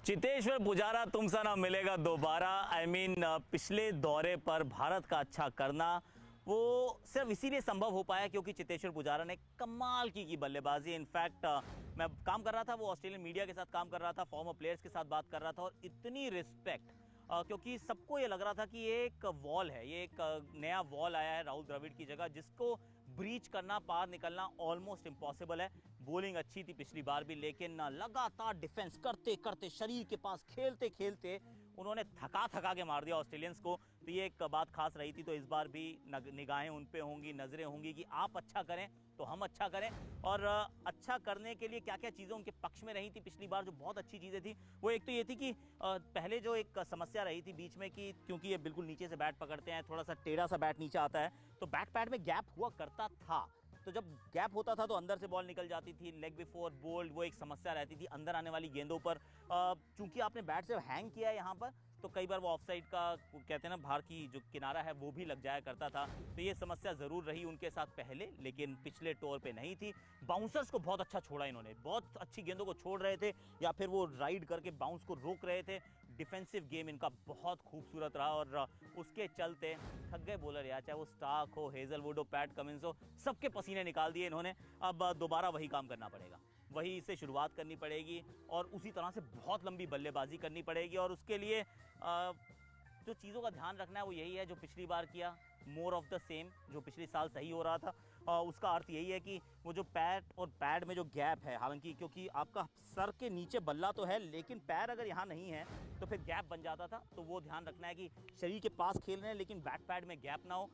चेतेश्वर पुजारा तुमसे ना मिलेगा दोबारा। पिछले दौरे पर भारत का अच्छा करना वो सिर्फ इसीलिए संभव हो पाया क्योंकि चेतेश्वर पुजारा ने कमाल की बल्लेबाजी। इनफैक्ट मैं काम कर रहा था, वो ऑस्ट्रेलियन मीडिया के साथ काम कर रहा था, फॉर्मर प्लेयर्स के साथ बात कर रहा था और इतनी रिस्पेक्ट क्योंकि सबको ये लग रहा था कि ये एक वॉल है, ये एक नया वॉल आया है राहुल द्रविड़ की जगह, जिसको ब्रीच करना, पार निकलना ऑलमोस्ट इम्पॉसिबल है। बॉलिंग अच्छी थी पिछली बार भी, लेकिन लगातार डिफेंस करते करते, शरीर के पास खेलते खेलते उन्होंने थका के मार दिया ऑस्ट्रेलियंस को। तो ये एक बात खास रही थी। तो इस बार भी निगाहें उन पे होंगी, नजरें होंगी कि आप अच्छा करें तो हम अच्छा करें। और अच्छा करने के लिए क्या क्या चीज़ें उनके पक्ष में रही थी पिछली बार, जो बहुत अच्छी चीज़ें थी, वो एक तो ये थी कि पहले जो एक समस्या रही थी बीच में कि क्योंकि ये बिल्कुल नीचे से बैट पकड़ते हैं, थोड़ा सा टेढ़ा सा बैट नीचे आता है, तो बैक पैड में गैप हुआ करता था। तो जब गैप होता था तो अंदर से बॉल निकल जाती थी, लेग बिफोर बोल्ड, वो एक समस्या रहती थी अंदर आने वाली गेंदों पर। चूंकि आपने बैट से हैंग किया है यहाँ पर, तो कई बार वो ऑफसाइड का कहते हैं ना, बाहर की जो किनारा है वो भी लग जाया करता था। तो ये समस्या ज़रूर रही उनके साथ पहले, लेकिन पिछले टूर पे नहीं थी। बाउंसर्स को बहुत अच्छा छोड़ा इन्होंने, बहुत अच्छी गेंदों को छोड़ रहे थे या फिर वो राइड करके बाउंस को रोक रहे थे। डिफेंसिव गेम इनका बहुत खूबसूरत रहा और उसके चलते थक गए बॉलर यार, चाहे वो स्टार्क हो, हेजलवुड हो, पैट कमिंस हो, सबके पसीने निकाल दिए इन्होंने। अब दोबारा वही काम करना पड़ेगा, वही से शुरुआत करनी पड़ेगी और उसी तरह से बहुत लंबी बल्लेबाजी करनी पड़ेगी। और उसके लिए जो चीज़ों का ध्यान रखना है वो यही है जो पिछली बार किया, मोर ऑफ द सेम। जो पिछले साल सही हो रहा था उसका अर्थ यही है कि वो जो पैड और पैड में जो गैप है, हालांकि क्योंकि आपका सर के नीचे बल्ला तो है लेकिन पैर अगर यहाँ नहीं है तो फिर गैप बन जाता था। तो वो ध्यान रखना है कि शरीर के पास खेल रहे हैं लेकिन बैक पैड में गैप ना हो।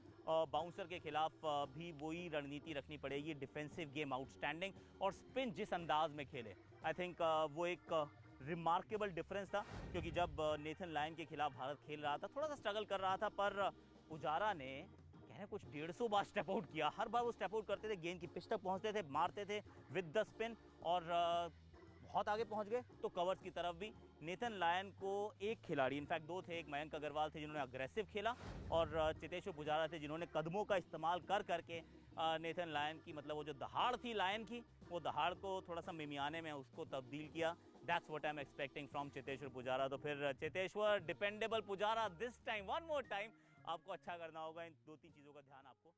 बाउंसर के खिलाफ भी वही रणनीति रखनी पड़ेगी, डिफेंसिव गेम आउटस्टैंडिंग और स्पिन जिस अंदाज में खेले। आई थिंक वो एक रिमार्केबल डिफरेंस था क्योंकि जब नेथन लायन के खिलाफ भारत खेल रहा था थोड़ा सा स्ट्रगल कर रहा था, पर पुजारा ने कहने कुछ 150 बार स्टेप आउट किया। हर बार वो स्टेप आउट करते थे, गेंद की पिच तक पहुंचते थे, मारते थे विद द स्पिन और बहुत आगे पहुंच गए। तो कवर्स की तरफ भी नेथन लायन को एक खिलाड़ी, इनफैक्ट दो थे, एक मयंक अग्रवाल थे जिन्होंने अग्रेसिव खेला और चेतेश्वर पुजारा थे जिन्होंने कदमों का इस्तेमाल कर करके नेथन लायन की, मतलब वो जो दहाड़ थी लायन की, वो दहाड़ को थोड़ा सा मिमियाने में उसको तब्दील किया। That's what I am expecting from Cheteshwar Pujara. तो फिर Cheteshwar dependable Pujara, this time one more time आपको अच्छा करना होगा। इन दो तीन चीज़ों का ध्यान आपको